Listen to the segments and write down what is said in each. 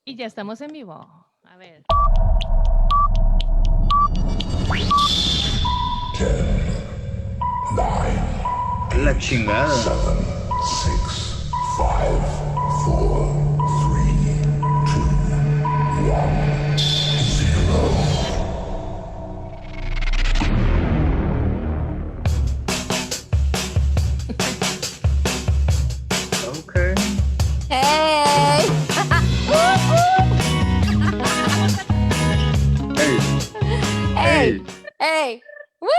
Y ya estamos en vivo. A ver. 10, 9, La chingada. 7, 6, 5, 4, 3, 2, 1, 0. Okay. ¡Hey! Hey, ¡Hey! ¡Hey! ¡Woo!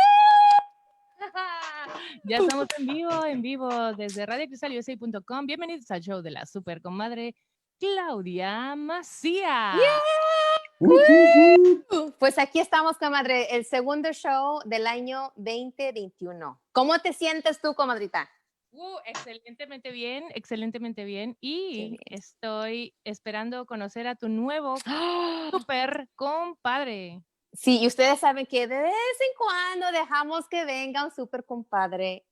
Ya estamos en vivo desde radiocristalUSA.com. Bienvenidos al show de la super comadre Claudia Macias. Pues aquí estamos, comadre, el segundo show del año 2021. ¿Cómo te sientes tú, comadrita? Excelentemente bien, excelentemente bien. Qué Y bien. estoy esperando conocer a tu nuevo super compadre. Sí, y ustedes saben que de vez en cuando dejamos que venga un super compadre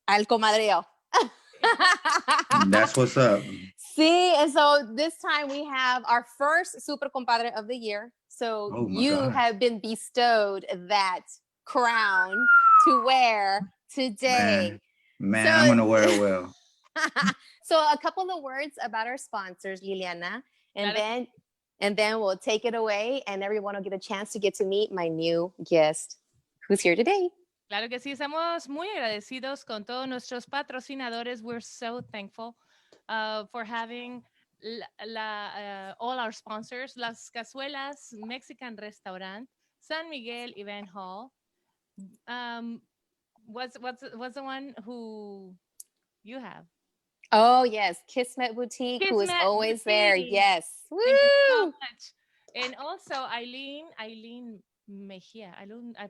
al comadreo. that's what's up. Sí, and so this time we have our first super compadre of the year. So Oh my you God. have been bestowed that crown to wear today. Man, So- I'm gonna wear it well. So a couple of words about our sponsors, Liliana, and Claro. then we'll take it away, and everyone will get a chance to get to meet my new guest, who's here today. Claro que sí, estamos muy agradecidos con todos nuestros patrocinadores. We're so thankful for having all our sponsors, Las Cazuelas Mexican Restaurant, San Miguel Event Hall. What's the one who you have? Oh yes, Kismet Boutique, who is Kismet always there. Boutique. Yes. Thank you so Woo! much. And also Aileen Mejía.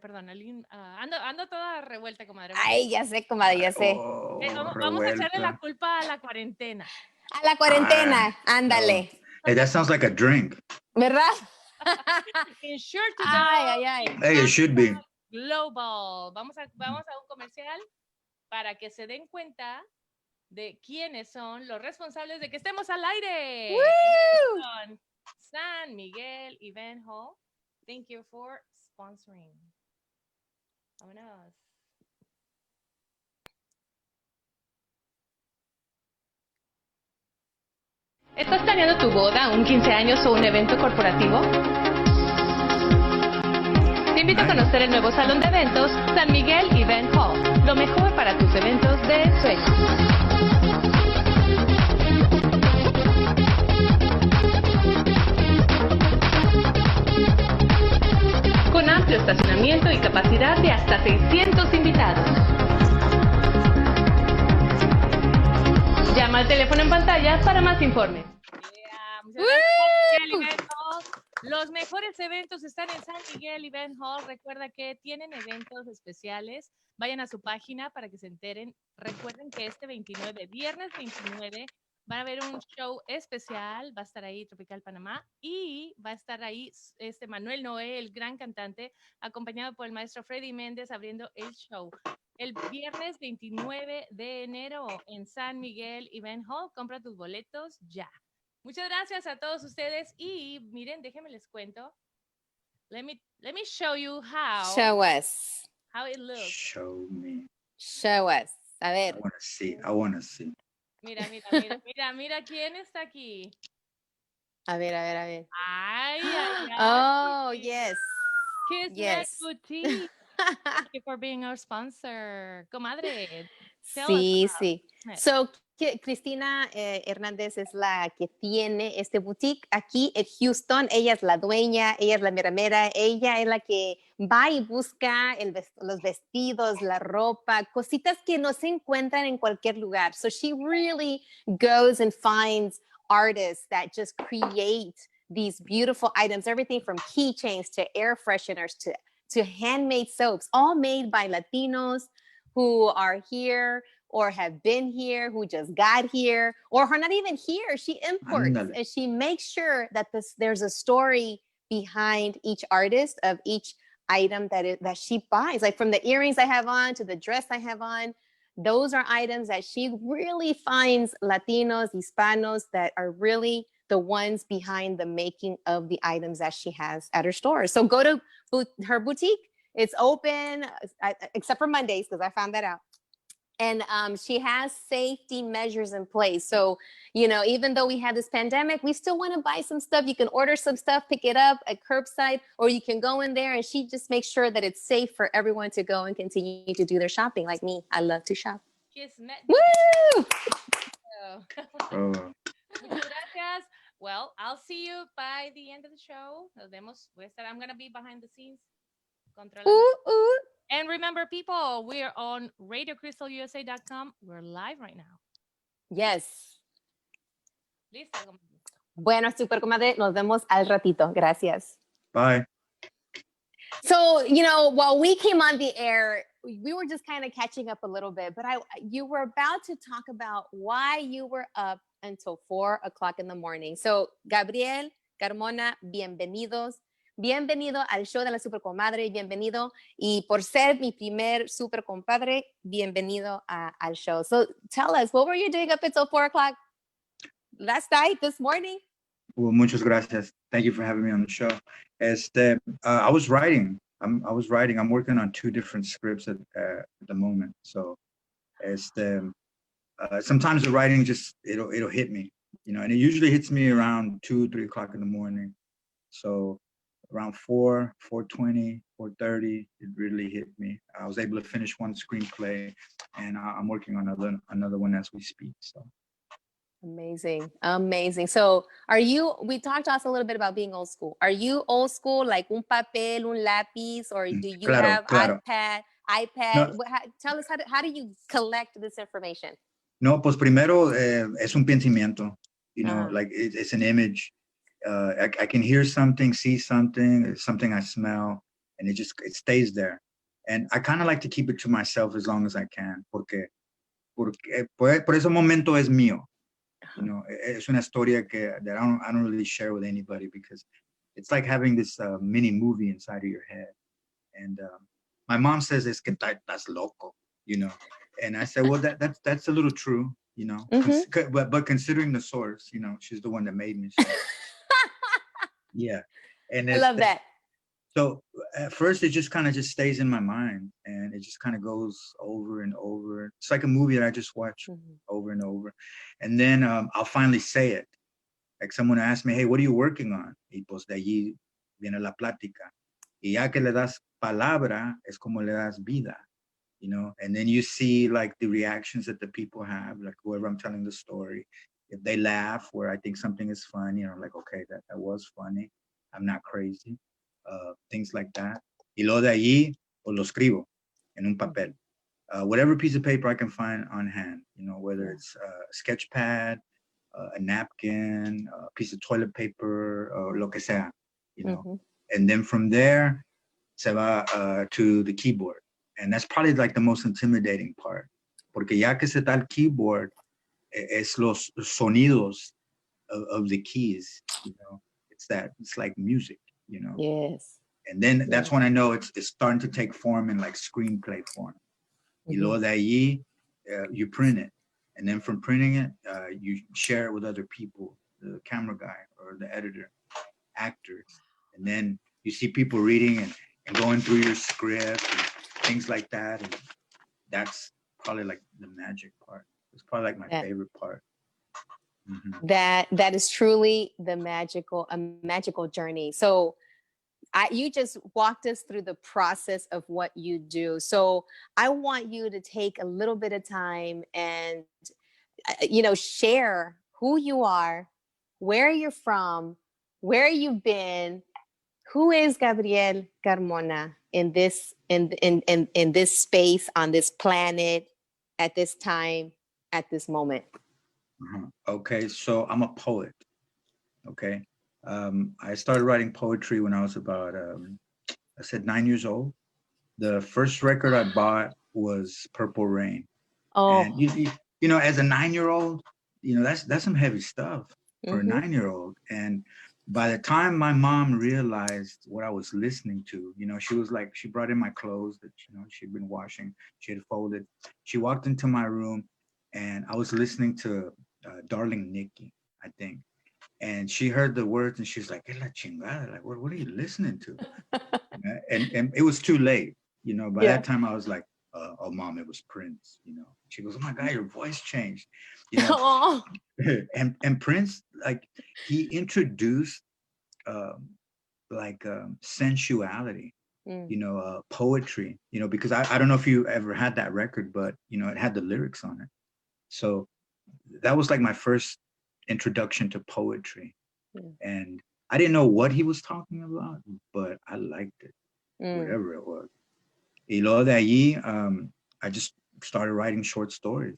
Perdón, Aileen. Ando toda revuelta, comadre. Ay, ya sé, comadre, ya sé. Oh, Vamos a echarle la revuelta. culpa a la cuarentena. A la cuarentena, ándale. Hey, that sounds like a drink. ¿Verdad? Ensure to go Ay, ay, ay. Hey, it should be. global. Vamos a un comercial para que se den cuenta de quiénes son los responsables de que estemos al aire. Woo! Son San Miguel Event Hall. Thank you for sponsoring. Vámonos. ¿Estás planeando tu boda, un 15 años o un evento corporativo? Te invito a conocer el nuevo salón de eventos San Miguel Event Hall. Lo mejor para tus eventos de ensueño. Con amplio estacionamiento y capacidad de hasta 600 invitados. Llama al teléfono en pantalla para más informes. Los mejores eventos están en San Miguel Event Hall. Recuerda que tienen eventos especiales. Vayan a su página para que se enteren. Recuerden que este 29, viernes 29, va a haber un show especial. Va a estar ahí Tropical Panamá y va a estar ahí Manuel Noé, el gran cantante, acompañado por el maestro Freddy Méndez abriendo el show. El viernes 29 de enero en San Miguel Event Hall. Compra tus boletos ya. Muchas gracias a todos ustedes y miren, déjenme les cuento. Let me show you Show us. how it looks. Show me. Show us. A ver. I wanna see. I wanna see. Mira quién está aquí. A ver, a ver, a ver. Ay. Oh, yes. Kismet Yes. Boutique. Thank you for being our sponsor. Comadre. tell Sí, us about sí. Kismet. So, Cristina Hernández es la que tiene este boutique aquí en Houston. Ella es la dueña, ella es la mera mera, ella es la que va y busca los vestidos, la ropa, cositas que no se encuentran en cualquier lugar. So she really goes and finds artists that just create these beautiful items, everything from keychains to air fresheners to handmade soaps, all made by Latinos who are here or have been here, who just got here, or are not even here. She imports Ándale. and she makes sure that there's a story behind each artist of each item that she buys. Like from the earrings I have on to the dress I have on, those are items that she really finds Latinos, Hispanos that are really the ones behind the making of the items that she has at her store. So go to her boutique. It's open except for Mondays, because I found that out. And she has safety measures in place. So, you know, even though we had this pandemic, we still want to buy some stuff. You can order some stuff, pick it up at curbside, or you can go in there, and she just makes sure that it's safe for everyone to go and continue to do their shopping. Like me, I love to shop. Woo! Oh, Muchas gracias. Well, I'll see you by the end of the show. Nos vemos. I'm going to be behind the scenes. And remember, people, we're on RadioCrystalUSA.com. We're live right now. Yes. Listo. Bueno, super comadre, nos vemos al ratito. Gracias. bye. So, you know, while we came on the air, we were just kind of catching up a little bit, but you were about to talk about why you were up until 4 o'clock in the morning. So, Gabriel, Carmona, bienvenidos. Bienvenido al show de la Super Comadre, bienvenido. Y por ser mi primer Super Compadre, bienvenido al show. So, tell us, what were you doing up until 4 o'clock last night, this morning? Well, muchas gracias. Thank you for having me on the show. I was writing. I'm working on 2 different scripts at the moment. So, sometimes the writing just it'll hit me, you know, and it usually hits me around 2-3 o'clock in the morning. So around 4:20, 4:30, it really hit me. I was able to finish one screenplay, and I'm working on another one as we speak. So. Amazing. Amazing. So we talked to us a little bit about being old school. Are you old school, like un papel, un lápiz, or do you have iPad? No. Tell us, how do you collect this information? No, pues primero es un pensamiento, you know, like it's an image. I can hear something, see something I smell, and it stays there. And I kind of like to keep it to myself as long as I can, porque por ese momento es mío. You know, es una historia that I don't really share with anybody, because it's like having this mini movie inside of your head. And my mom says, "Es que estás loco," you know. And I said, well, that's a little true, you know. But considering the source, you know, she's the one that made me. So. Yeah. And I love that. So at first it just kind of stays in my mind, and it just kind of goes over and over. It's like a movie that I just watch over and over. And then I'll finally say it. Like someone asked me, hey, what are you working on? Y pues de allí viene la plática. Y ya que le das palabra, es como le das vida, you know? And then you see like the reactions that the people have, like whoever I'm telling the story. If they laugh, where I think something is funny, you know, like, okay, that was funny. I'm not crazy. Things like that. Y luego de allí, pues lo escribo en un papel. Whatever piece of paper I can find on hand, you know, whether it's a sketch pad, a napkin, a piece of toilet paper, or lo que sea, you know. And then from there, se va to the keyboard. And that's probably like the most intimidating part. Porque ya que se da el keyboard, es los sonidos of the keys, you know. It's like music, you know. Yes. And then that's when I know it's starting to take form in like screenplay form. Y luego de allí, you print it. And then from printing it, you share it with other people, the camera guy or the editor, actors. And then you see people reading and going through your script and things like that. And that's probably like the magic part. It's probably like my favorite part. That is truly a magical journey. So you just walked us through the process of what you do. So I want you to take a little bit of time and, you know, share who you are, where you're from, where you've been. Who is Gabriel Carmona in this space, on this planet, at this time, at this moment? Okay, so I'm a poet. Okay. I started writing poetry when I was about, 9 years old. The first record I bought was Purple Rain. Oh. And you know, as a 9-year-old, you know, that's some heavy stuff for a 9-year-old. And by the time my mom realized what I was listening to, you know, she brought in my clothes that, you know, she'd been washing, she had folded. She walked into my room, and I was listening to Darling Nikki, I think. And she heard the words and she's like, "Es la chingada." Like, what are you listening to? And it was too late. By Yeah. that time I was like, oh, Mom, it was Prince. She goes, "Oh my God, your voice changed." You know, Oh. and Prince, like, he introduced sensuality, poetry, because I don't know if you ever had that record, but it had the lyrics on it. So that was like my first introduction to poetry. And I didn't know what he was talking about, but I liked it, whatever it was. Y luego de allí, I just started writing short stories.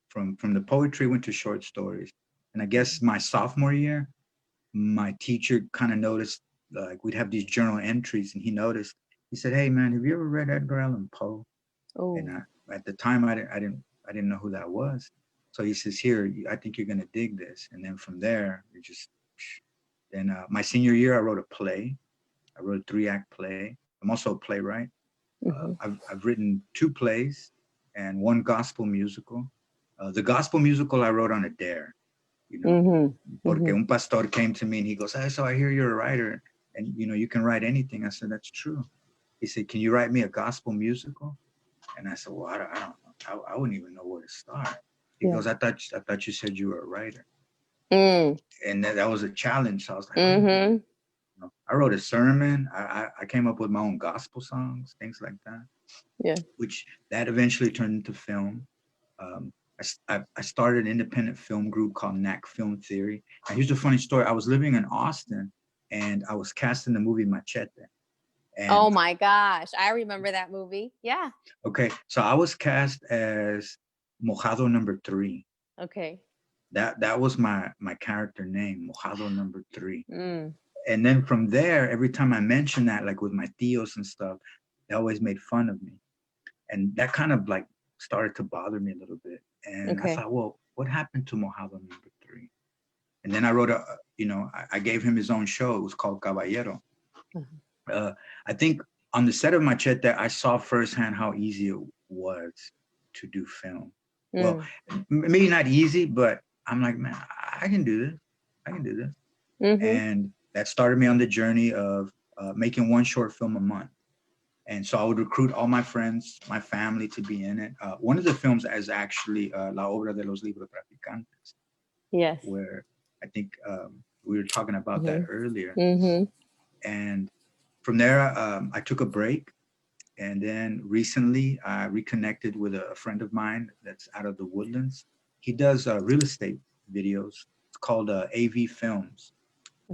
From the poetry, went to short stories. And I guess my sophomore year, my teacher kind of noticed, like, we'd have these journal entries, and he noticed. He said, "Hey man, have you ever read Edgar Allan Poe?" Oh. And at the time, I didn't know who that was. So he says, "Here, I think you're gonna dig this." And then from there, it just. Then my senior year, I wrote a play. I wrote a 3-act play. I'm also a playwright. I've written 2 plays and 1 gospel musical. The gospel musical I wrote on a dare. Porque un pastor came to me and he goes, "Hey, so I hear you're a writer, and you can write anything." I said, "That's true." He said, "Can you write me a gospel musical?" And I said, "Well, I don't know. I wouldn't even know where to start." He goes, I thought you said you were a writer." And that was a challenge. So I was like, I wrote a sermon. I came up with my own gospel songs, things like that. Yeah. Which that eventually turned into film. I started an independent film group called NAC Film Theory. And here's a funny story. I was living in Austin, and I was cast in the movie Machete. And, oh my gosh, I remember that movie. Yeah. Okay, so I was cast as Mojado number 3. Okay. That was my character name, Mojado number 3. And then from there, every time I mentioned that, like with my tios and stuff, they always made fun of me. And that kind of like started to bother me a little bit. And I thought, well, what happened to Mojado number 3? And then I wrote I gave him his own show. It was called Caballero. I think on the set of Machete, I saw firsthand how easy it was to do film. Well, maybe not easy, but I'm like, man, I can do this. I can do this. And that started me on the journey of making 1 short film a month. And so I would recruit all my friends, my family to be in it. One of the films is actually La Obra de los Libros Traficantes. Yes. Where I think we were talking about that earlier. And from there, I took a break. And then recently, I reconnected with a friend of mine that's out of the Woodlands. He does real estate videos. It's called AV Films.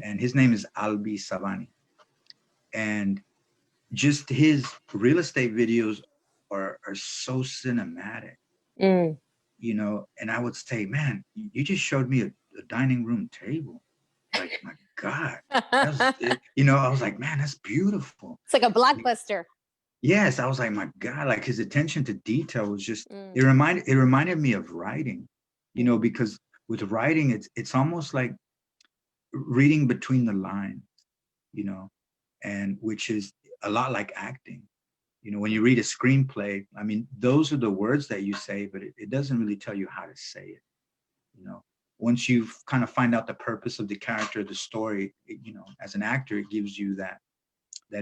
And his name is Albi Savani. And just his real estate videos are so cinematic, and I would say, man, you just showed me a dining room table. Like, my God, I was like, man, that's beautiful. It's like a blockbuster. Yes, I was like, my God, like his attention to detail was just, it reminded me of writing, because with writing, it's almost like reading between the lines, and which is a lot like acting. When you read a screenplay, I mean, those are the words that you say, but it doesn't really tell you how to say it. Once you kind of find out the purpose of the character, the story, as an actor, it gives you that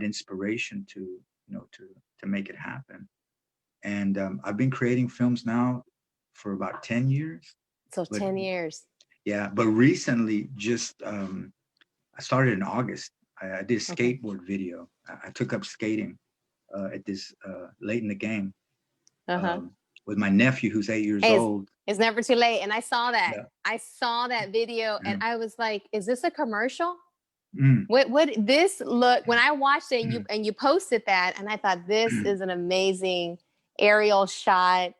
inspiration to make it happen. And I've been creating films now for about 10 years. So 10 years. Yeah, but recently, just I started in August. I did a skateboard video. I took up skating at this late in the game with my nephew, who's 8 years old. It's never too late. And I saw that. Yeah. I saw that video and I was like, is this a commercial? What this look, when I watched it and you posted that, and I thought, this is an amazing aerial shot.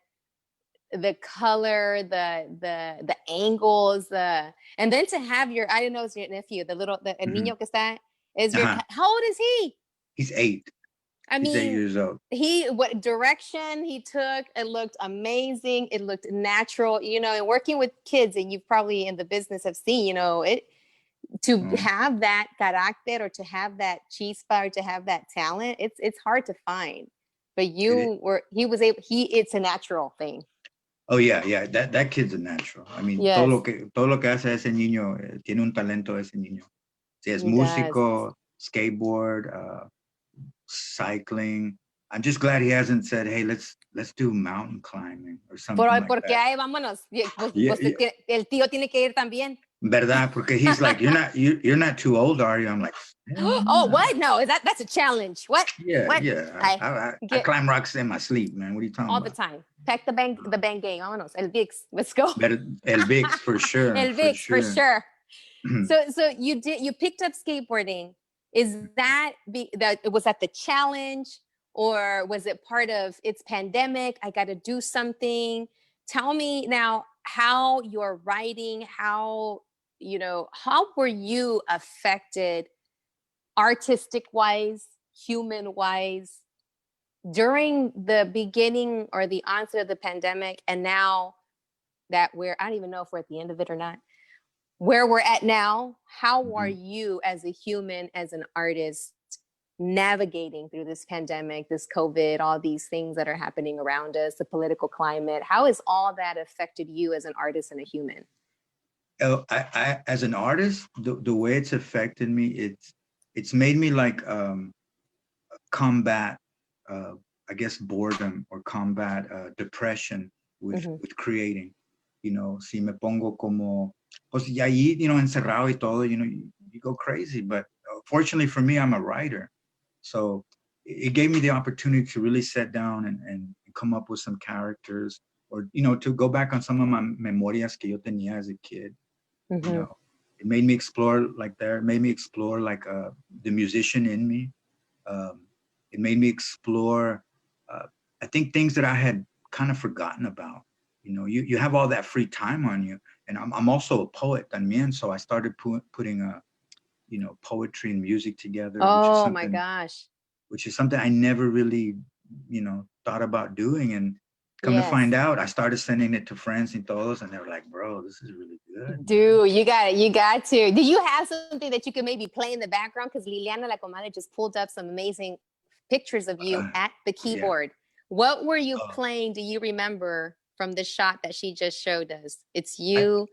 The color, the angles, and then to have I didn't know it's your nephew, el niño que está, how old is he? He's 8. I mean, he's 8 years old. What direction he took, it looked amazing. It looked natural, and working with kids, and you probably in the business have seen, have that carácter or to have that chispa or to have that talent, it's hard to find. But it's a natural thing. Oh yeah. That kid's a natural. I mean, Yes, todo lo que hace ese niño, tiene un talento ese niño. Si es he does. músico, skateboard, cycling. I'm just glad he hasn't said, "Hey, let's do mountain climbing or something like Porque that." ahí vámonos. Pues, Yeah, pues el tío tiene que ir también. ¿verdad? Porque he's like, you're not too old, are you? I'm like, Oh, what? No, that's a challenge. What? yeah, What? yeah. I climb rocks in my sleep, man. What are you talking All about? the time. Pack the bang gang. Vámonos. El VIX. Let's go. El Vix for sure. El VIX for sure. So you picked up skateboarding. Is that was that the challenge, or was it part of it's pandemic? I got to do something. Tell me now how your writing, how were you affected artistic wise, human wise during the beginning or the onset of the pandemic, and now that I don't even know if we're at the end of it or not, where we're at now, how are you as a human, as an artist, navigating through this pandemic, this COVID, all these things that are happening around us, the political climate? How has all that affected you as an artist and a human? I as an artist, the way it's affected me, it's made me like combat, I guess, boredom, or combat depression with creating. Si me pongo como, pues y ahí, encerrado y todo, you go crazy. But fortunately for me, I'm a writer. So it gave me the opportunity to really sit down and come up with some characters, or, to go back on some of my memorias que yo tenía as a kid. It made me explore like that. It made me explore like the musician in me. It made me explore, I think, things that I had kind of forgotten about. You have all that free time on you, and I'm also a poet también, so I started putting poetry and music together. Oh my gosh! Which is something I never really, thought about doing, and come to find out, I started sending it to friends and todos, and they were like, "Bro, this is really good." Dude, you got to. Do you have something that you can maybe play in the background? Because Liliana La Comadre just pulled up some amazing pictures of you at the keyboard. Yeah. What were you playing? Do you remember from the shot that she just showed us? It's you.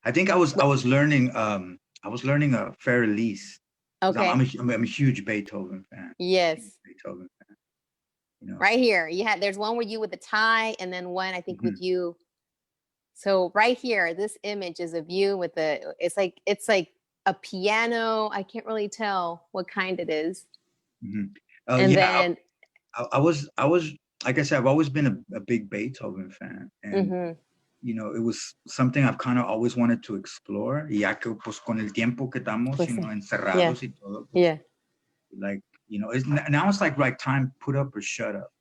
I think I was learning a Fair Elise. Okay. I'm a huge Beethoven fan. Yes. Beethoven fan. Right here, there's one with you with the tie, and then one I think with you. So right here, this image is of you with it's like a piano. I can't really tell what kind it is. And then I was like I said, I've always been a big Beethoven fan, and it was something I've kind of always wanted to explore. Ya que pues con el tiempo que estamos, encerrados y todo. Pues, like, now it's like right time, put up or shut up.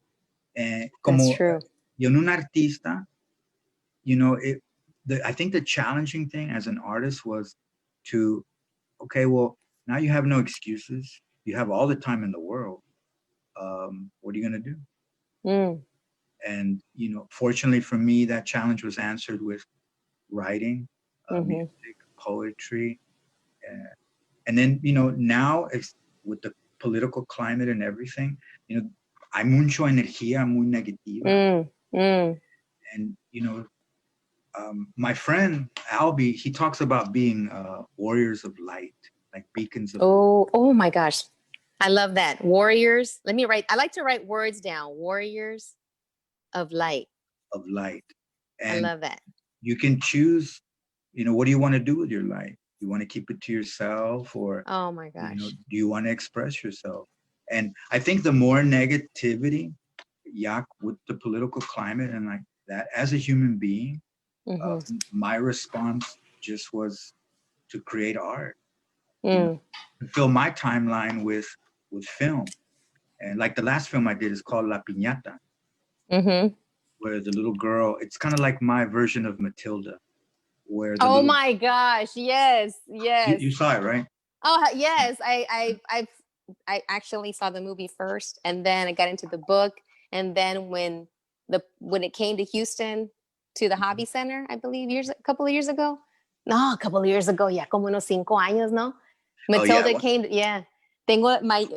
And como that's true. Un artista, I think the challenging thing as an artist was to, okay, well, now you have no excuses. You have all the time in the world. What are you going to do? And, fortunately for me, that challenge was answered with writing, music, poetry. And then, now it's with the political climate and everything, hay mucho energía muy negativa. And, my friend, Albie, he talks about being warriors of light, like beacons of light. Oh my gosh. I love that. Warriors. I like to write words down. Warriors of light. Of light. And I love that. You can choose, what do you want to do with your light? You want to keep it to yourself, or oh my gosh, do you want to express yourself? And I think the more negativity, with the political climate and like that, as a human being, my response just was to create art, to fill my timeline with film. And like the last film I did is called La Piñata, where the little girl, it's kind of like my version of Matilda. Where my gosh, yes. You saw it, right? Oh yes, I actually saw the movie first, and then I got into the book, and then when it came to Houston, to the Hobby Center, I believe a couple of years ago, ya como unos 5 años, no? Matilda came, Tengo my,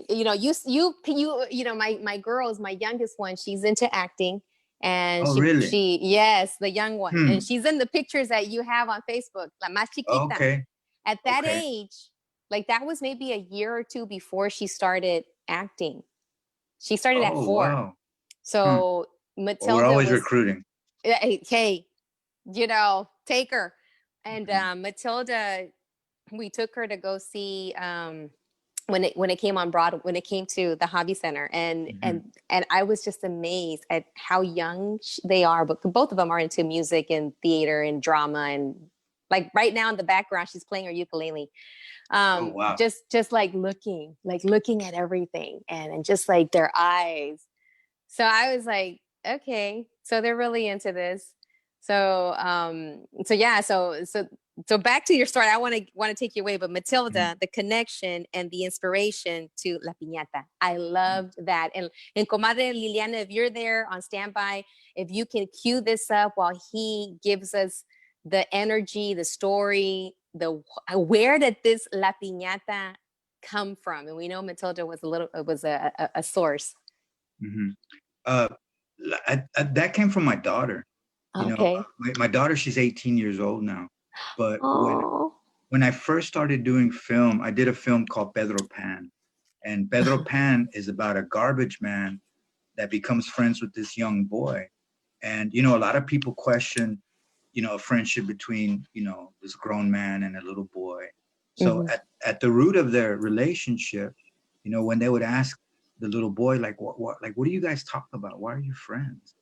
my girls, my youngest one, she's into acting, And Oh, really? yes, the young one. And she's in the pictures that you have on Facebook, la más chiquita. Okay. At that age, like that was maybe a year or two before she started acting. She started at 4. Wow. So Matilda we're always was recruiting. Hey, you know, take her. And Matilda, we took her to go see when it came on Broadway, when it came to the Hobby Center, and I was just amazed at how young they are. But both of them are into music and theater and drama, and like right now in the background, she's playing her ukulele. Oh, wow. Just like looking at everything, and just like their eyes. So I was like, okay, so they're really into this. So so back to your story. I want to take you away, but Matilda, the connection and the inspiration to La Piñata, I loved that. And Comadre Liliana, if you're there on standby, if you can cue this up while he gives us the energy, the story, where did this La Piñata come from? And we know Matilda was a source. That came from my daughter. You know, my daughter, she's 18 years old now. But when I first started doing film, I did a film called Pedro Pan. And Pedro Pan is about a garbage man that becomes friends with this young boy. And, you know, a lot of people question, you know, a friendship between, you know, this grown man and a little boy. So at the root of their relationship, you know, when they would ask the little boy, like, what do you guys talk about? Why are you friends?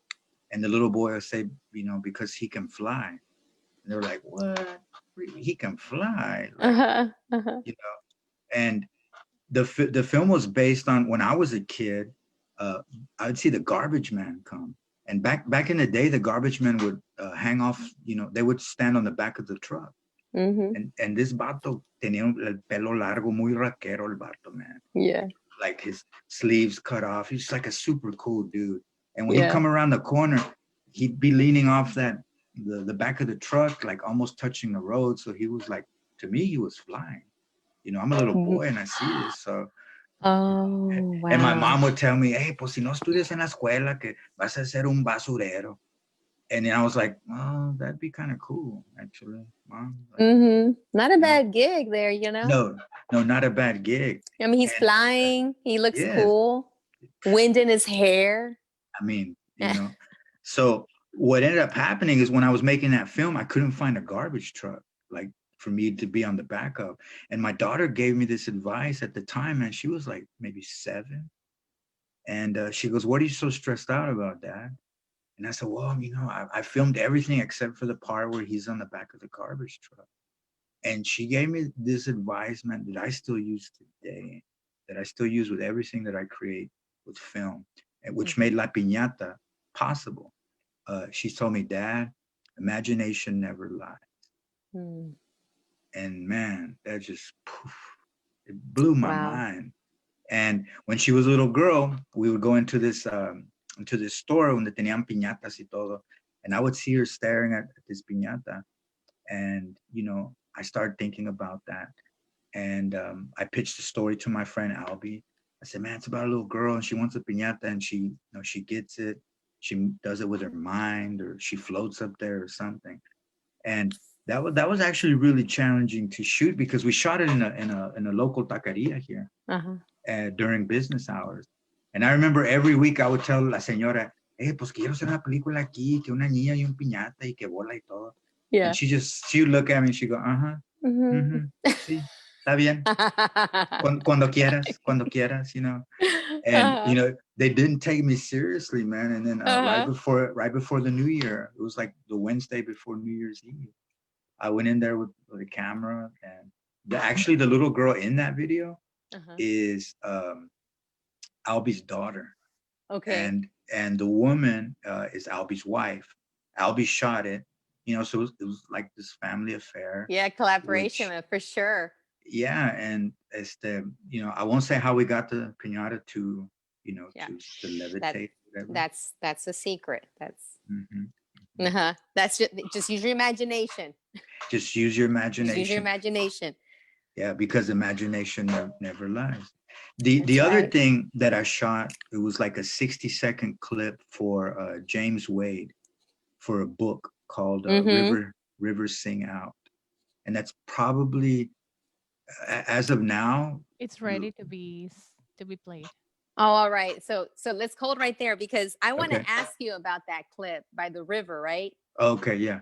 And the little boy will say, you know, because he can fly. And they're like, what? He can fly? Like, you know, and the film was based on when I was a kid, I'd see the garbage man come. And back in the day, the garbage man would hang off, you know, they would stand on the back of the truck. And this vato tenía el pelo largo, muy raquero el vato, man. Yeah. Like his sleeves cut off. He's like a super cool dude. And when he'd come around the corner, he'd be leaning off the back of the truck, like almost touching the road. So he was like, to me, he was flying. You know, I'm a little boy and I see this. So, wow. And my mom would tell me, hey, pues si no estudias en la escuela, que vas a ser un basurero. And then I was like, oh, that'd be kind of cool, actually, Mom. Like, not a bad gig there, you know? No, not a bad gig. I mean, he's flying. He looks cool. Wind in his hair. I mean, you know. So what ended up happening is when I was making that film, I couldn't find a garbage truck, like for me to be on the back of. And my daughter gave me this advice at the time, and she was like maybe 7. And she goes, what are you so stressed out about, Dad? And I said, well, you know, I filmed everything except for the part where he's on the back of the garbage truck. And she gave me this advice, man, that I still use today, that I still use with everything that I create with film, and which made La Piñata possible. She told me, Dad, imagination never lies. And man, that just, it blew my mind. And when she was a little girl, we would go into this store donde tenían piñatas y todo. And I would see her staring at this piñata. And, you know, I started thinking about that. And I pitched the story to my friend Albie. I said, man, it's about a little girl and she wants a piñata and she, you know, she gets it. She does it with her mind, or she floats up there or something. And that was actually really challenging to shoot because we shot it in a local taqueria here during business hours. And I remember every week I would tell la señora, hey, pues quiero hacer una película aquí, que una niña y un piñata y que bola y todo. Yeah. And she would look at me and she'd go, sí, está bien. Cuando quieras, you know. And, you know, they didn't take me seriously, man. And then right before the New Year, it was like the Wednesday before New Year's Eve, I went in there with a camera. And actually the little girl in that video is Albie's daughter. Okay. And the woman is Albie's wife. Albie shot it, you know, so it was like this family affair. Yeah, collaboration for sure. Yeah, and you know, I won't say how we got the piñata to, you know, to levitate. That's a secret. That's that's just use your imagination. Just use your imagination. Use your imagination. Yeah, because imagination never lies. The other thing that I shot, it was like a 60-second clip for James Wade for a book called Rivers Sing Out. And that's probably, as of now, it's ready to be played. Oh, all right. So let's hold right there because I want to ask you about that clip by the river, right? Okay, yeah.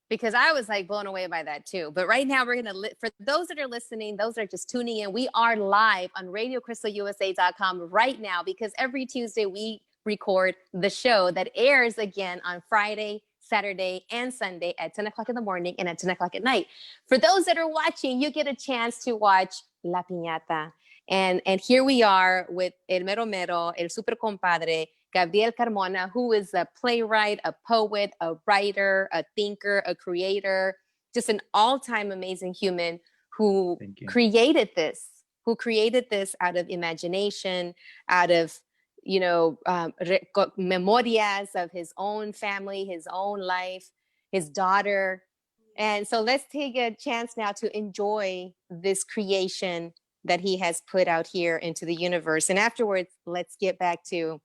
Because I was like blown away by that too. But right now we're going to, for those that are listening, those that are just tuning in, we are live on RadioCrystalUSA.com right now because every Tuesday we record the show that airs again on Friday, Saturday, and Sunday at 10 o'clock in the morning and at 10 o'clock at night. For those that are watching, you get a chance to watch La Piñata. And here we are with El Mero Mero, El Super Compadre, Gabriel Carmona, who is a playwright, a poet, a writer, a thinker, a creator, just an all-time amazing human who created this out of imagination, out of, memorias of his own family, his own life, his daughter. And so let's take a chance now to enjoy this creation that he has put out here into the universe. And afterwards, let's get back to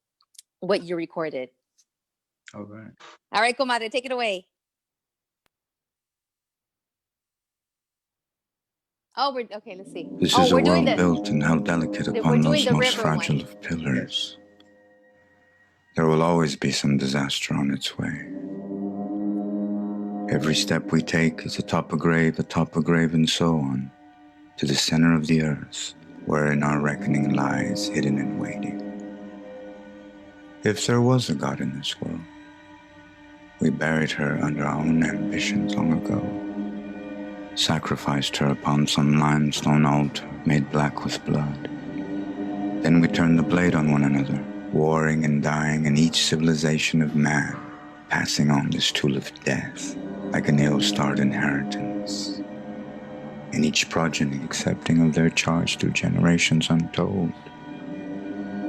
what you recorded. All right. All right, Comadre, take it away. Oh, okay, let's see. This is a world built and held delicate upon those most fragile of pillars. There will always be some disaster on its way. Every step we take is atop a grave, and so on, to the center of the earth, wherein our reckoning lies hidden and waiting. If there was a God in this world, we buried her under our own ambitions long ago, sacrificed her upon some limestone altar made black with blood. Then we turned the blade on one another, warring and dying in each civilization of man, passing on this tool of death like an ill-starred inheritance, in each progeny accepting of their charge through generations untold.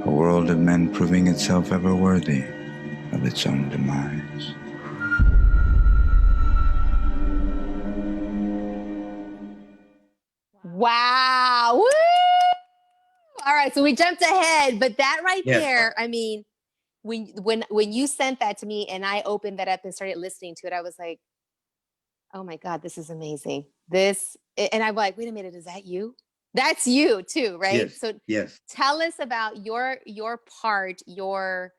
A world of men proving itself ever worthy of its own demise. Wow. Woo! All right, so we jumped ahead, but that right there, I mean, when you sent that to me and I opened that up and started listening to it, I was like, oh my God, this is amazing. And I'm like, wait a minute, is that you? That's you too, right? Yes. So yes. Tell us about your part, your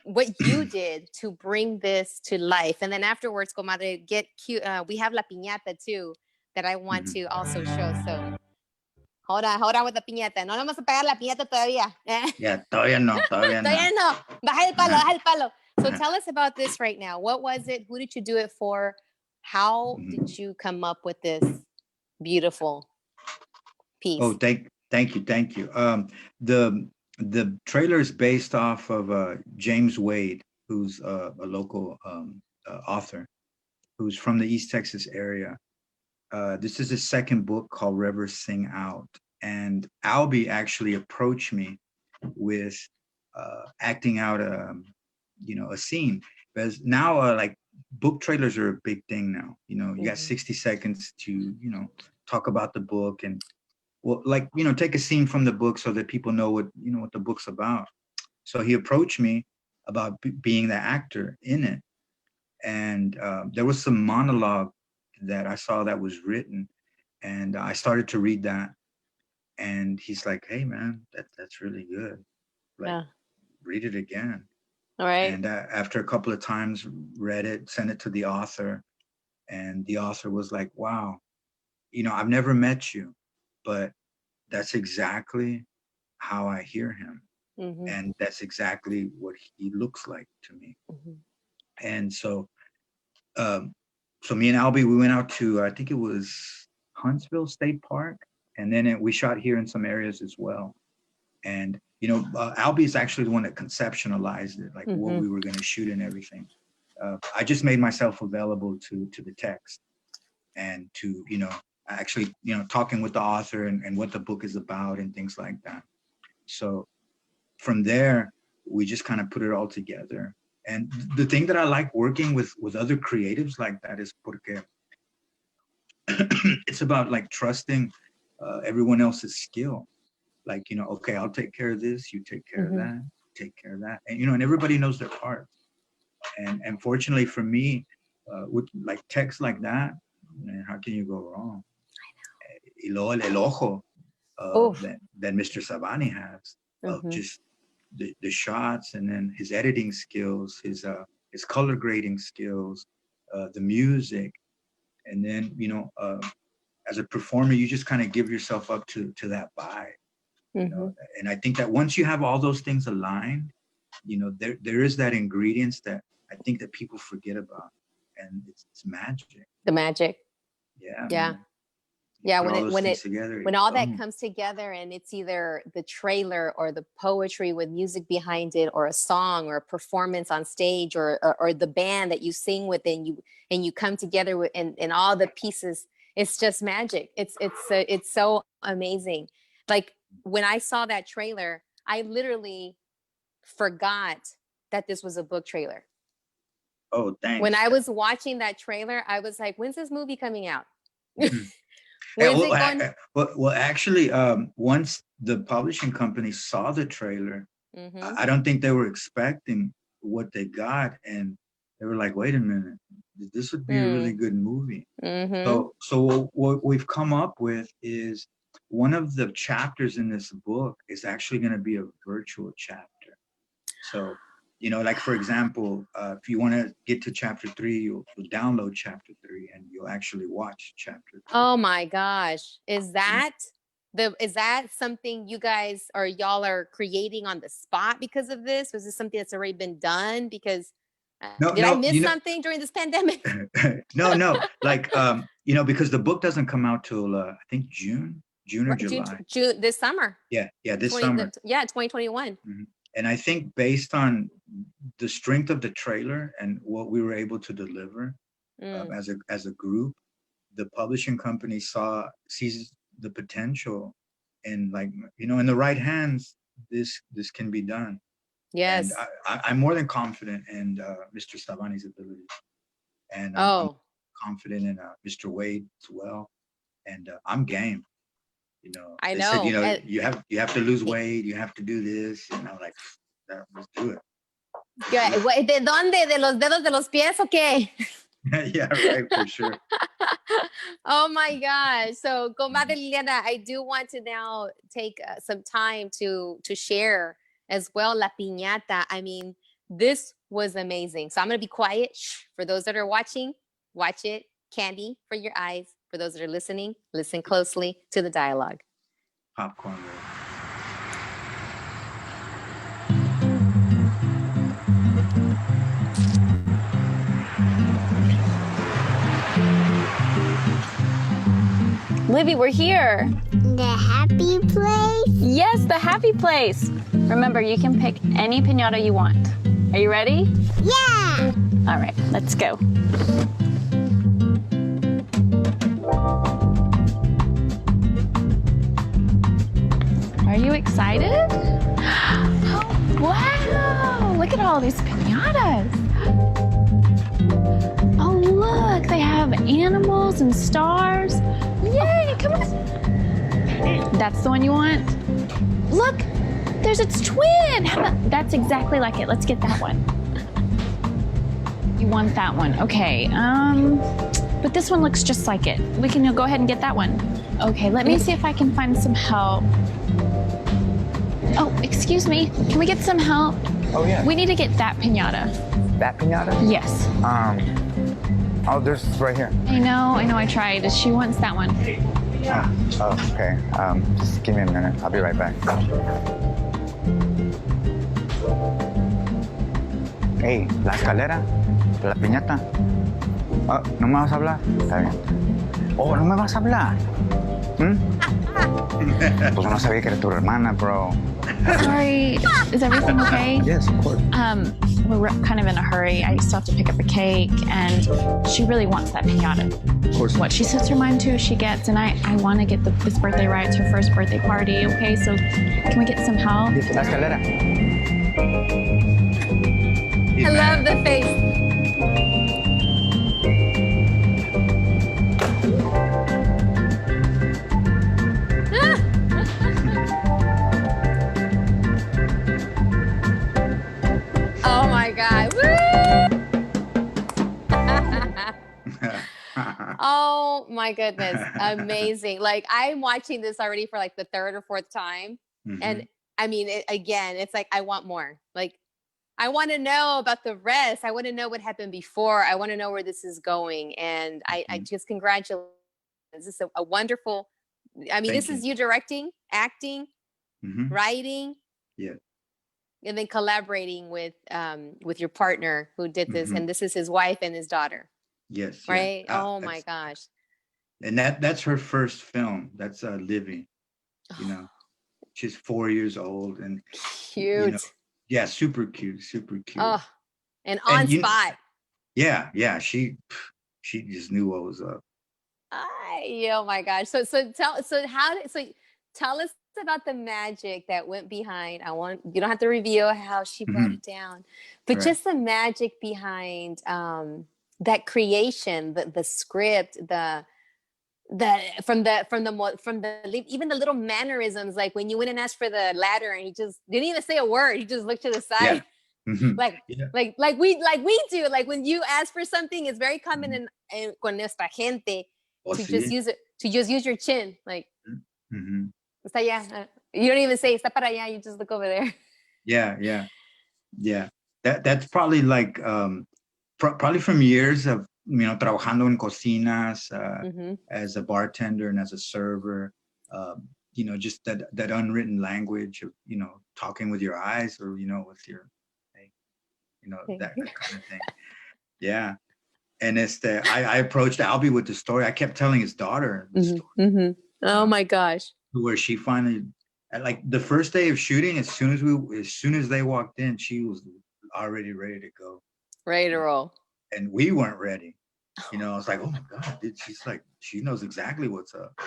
what you did to bring this to life. And then afterwards, Comadre, get cute. We have La Piñata too that I want to also show. So hold on with the piñata. No vamos a pegar la piñata todavía. Yeah, todavía no. Baja el palo. So tell us about this right now. What was it? Who did you do it for? How did you come up with this beautiful piece? Oh, thank you. The trailer is based off of James Wade, who's a local author, who's from the East Texas area. This is his second book called Rivers Sing Out, and Albie actually approached me with acting out a scene, because now like book trailers are a big thing now. You got 60 seconds to talk about the book and take a scene from the book so that people know what the book's about. So he approached me about being the actor in it, and there was some monologue that I saw that was written, and I started to read that, and he's like, "Hey man, that's really good. Read it again." All right. And after a couple of times, read it, sent it to the author, and the author was like, "Wow, I've never met you, but that's exactly how I hear him, and that's exactly what he looks like to me." And so, so me and Albie, we went out to, I think it was Huntsville State Park, and then we shot here in some areas as well. And Albie is actually the one that conceptualized it, like what we were going to shoot and everything. I just made myself available to the text and to actually talking with the author and what the book is about and things like that. So from there, we just kind of put it all together. And the thing that I like working with other creatives like that is porque it's about like trusting everyone else's skill. like, okay, I'll take care of this, you take care of that, take care of that. And, and everybody knows their part. And fortunately for me, with like texts like that, man, how can you go wrong? I know. El ojo that Mr. Savani has, of just the shots, and then his editing skills, his color grading skills, the music, and then as a performer, you just kind of give yourself up to that vibe. And I think that once you have all those things aligned, there is that ingredients that I think that people forget about, and it's magic. The magic. Yeah. Yeah. Yeah, when all that boom. comes together, and it's either the trailer or the poetry with music behind it, or a song or a performance on stage, or the band that you sing with, and you come together with, and all the pieces, it's just magic. It's so amazing. Like when I saw that trailer, I literally forgot that this was a book trailer. Oh, thanks. When I was watching that trailer, I was like, when's this movie coming out? Well, actually, once the publishing company saw the trailer, I don't think they were expecting what they got, and they were like, "Wait a minute, this would be a really good movie." So what we've come up with is one of the chapters in this book is actually going to be a virtual chapter. So, like for example, if you want to get to chapter 3, you'll download chapter 3 and you'll actually watch chapter 3. Oh my gosh. Is that something you guys or y'all are creating on the spot because of this? Was this something that's already been done? Because did I miss something during this pandemic? No. Like, because the book doesn't come out till I think June or July. June this summer. Yeah, this summer. 2021. And I think based on the strength of the trailer and what we were able to deliver as a group, the publishing company sees the potential, and like, in the right hands, this can be done. Yes. And I'm more than confident in Mr. Savani's ability. And I'm confident in Mr. Wade as well. And I'm game. I they know. Said, you have to lose weight, you have to do this, like, let's do it. ¿De dónde? ¿De los dedos de los pies o qué? Yeah, right, for sure. Oh my gosh. So, Comadre Liliana, I do want to now take some time to share as well La Piñata. I mean, this was amazing. So I'm going to be quiet. Shh. For those that are watching, watch it. Candy for your eyes. For those that are listening, listen closely to the dialogue. Popcorn. Libby, we're here. The happy place? Yes, the happy place. Remember, you can pick any piñata you want. Are you ready? Yeah! All right, let's go. Are you excited? Oh, wow! Look at all these piñatas. Oh, look, they have animals and stars. Yay, come on. That's the one you want? Look, there's its twin. How about, that's exactly like it. Let's get that one. You want that one, okay. But this one looks just like it. We can go ahead and get that one. Okay, let me see if I can find some help. Oh, excuse me. Can we get some help? Oh, yeah. We need to get that piñata. That piñata? Yes. Oh, there's right here. I know, I tried. She wants that one. Oh, okay. Just give me a minute. I'll be right back. Hey, la escalera, la piñata. Oh, ¿no me vas a hablar? Está bien. Oh, ¿no me vas a hablar? Pues no sabía que era tu hermana, bro. Sorry, is everything okay? Yes, of course. We're kind of in a hurry. I still have to pick up a cake, and she really wants that piñata. Of course. What she sets her mind to, she gets, and I want to get this birthday right. It's her first birthday party, okay? So can we get some help? La escalera. I love the face. my goodness. Amazing. Like I'm watching this already for like the third or fourth time. And I mean, again, it's like, I want more. Like, I want to know about the rest. I want to know what happened before. I want to know where this is going. And I just congratulate. This is a wonderful, I mean, this is you directing, acting, writing. Yeah. And then collaborating with your partner who did this. And this is his wife and his daughter. Yes. Right. Oh my gosh. And that's her first film. That's Living, you know, she's 4 years old and cute. You know, yeah, super cute. Oh, and on spot. Yeah. She just knew what was up. Oh my gosh. So tell us about the magic that went behind. You don't have to reveal how she brought it down, but just the magic behind that creation, the script, from the even the little mannerisms, like when you went and asked for the ladder and he just didn't even say a word, he just looked to the side. Like we do, like when you ask for something, it's very common in con nuestra gente to just use your chin, like está allá. You don't even say está para allá, you just look over there. Yeah. That's probably like probably from years of, you know, trabajando en cocinas, as a bartender and as a server, you know, just that unwritten language of, you know, talking with your eyes or, you know, with your, you know, that kind of thing. Yeah. And I approached Albie with the story. I kept telling his daughter the story. Oh my gosh. Where she finally, like the first day of shooting, as soon as they walked in, she was already ready to go. Ready to roll. And we weren't ready. You know, I was like, oh my God, dude, she knows exactly what's up.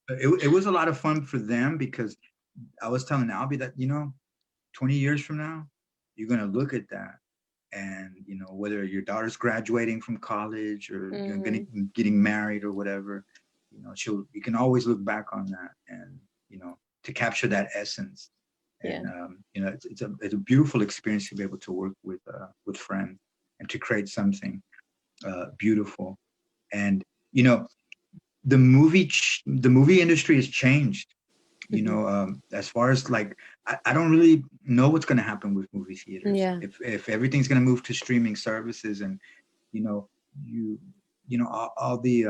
It was a lot of fun for them because I was telling Albie that, you know, 20 years from now, you're going to look at that. And, you know, whether your daughter's graduating from college or getting married or whatever, you know, you can always look back on that and, you know, to capture that essence. And, you know, it's a beautiful experience to be able to work with friends and to create something beautiful. And, you know, the movie industry has changed, you know, as far as like, I don't really know what's going to happen with movie theaters. Yeah. If everything's going to move to streaming services and, you know, all the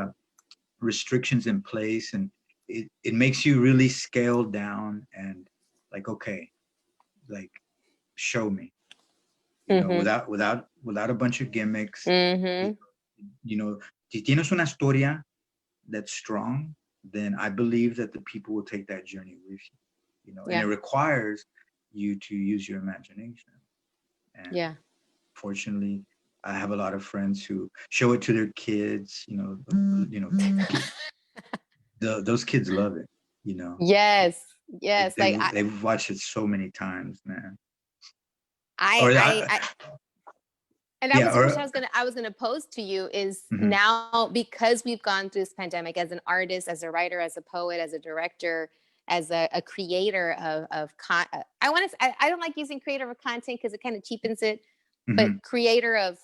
restrictions in place, and it makes you really scale down and like, okay, like show me, you know, without a bunch of gimmicks. You know, si tienes una historia that's strong, then I believe that the people will take that journey with you, you know, and it requires you to use your imagination. And fortunately, I have a lot of friends who show it to their kids, you know, those kids love it, you know. Yes. They've watched it so many times, man. And that was the question I was gonna pose to you is now, because we've gone through this pandemic, as an artist, as a writer, as a poet, as a director, as a creator of I don't like using creator of content because it kind of cheapens it, but creator of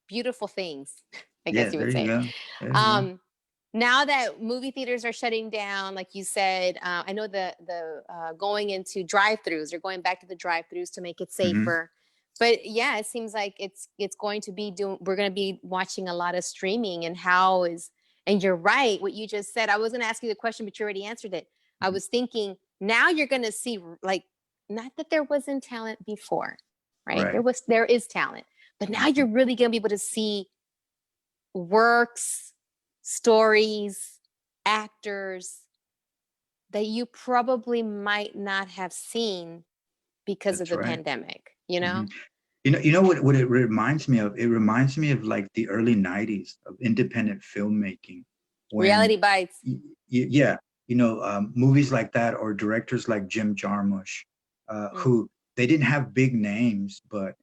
beautiful things, I guess you would say. Now that movie theaters are shutting down, like you said, I know the going into drive-throughs, they're going back to the drive-throughs to make it safer. But yeah, it seems like it's going to be we're going to be watching a lot of streaming, and and you're right, what you just said. I was going to ask you the question, but you already answered it. I was thinking now you're going to see, like, not that there wasn't talent before, right? There is talent, but now you're really going to be able to see works, stories, actors that you probably might not have seen because of the pandemic, you know? You know what it reminds me of? It reminds me of like the early 90s of independent filmmaking. Reality Bites. Yeah. You know, movies like that, or directors like Jim Jarmusch, who they didn't have big names, but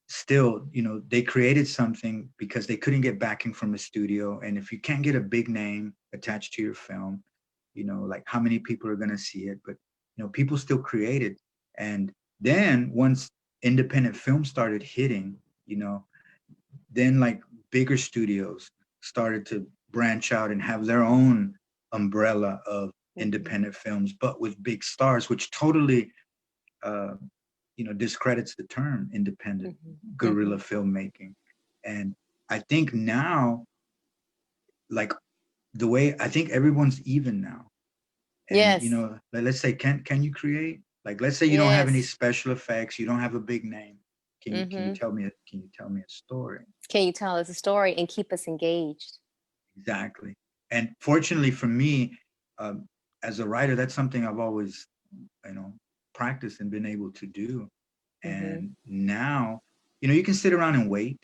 still, you know, they created something because they couldn't get backing from a studio. And if you can't get a big name attached to your film, you know, like how many people are going to see it? But, you know, people still created. And then once independent film started hitting, you know, then like bigger studios started to branch out and have their own umbrella of independent films, but with big stars, which totally, discredits the term independent guerrilla filmmaking. And I think now, like the way I think everyone's even now. And, Yes. let's say, can you create? Like, let's say you don't have any special effects, you don't have a big name. Can you tell me a story? Can you tell us a story and keep us engaged? Exactly. And fortunately for me, as a writer, that's something I've always, practiced and been able to do. And now, you can sit around and wait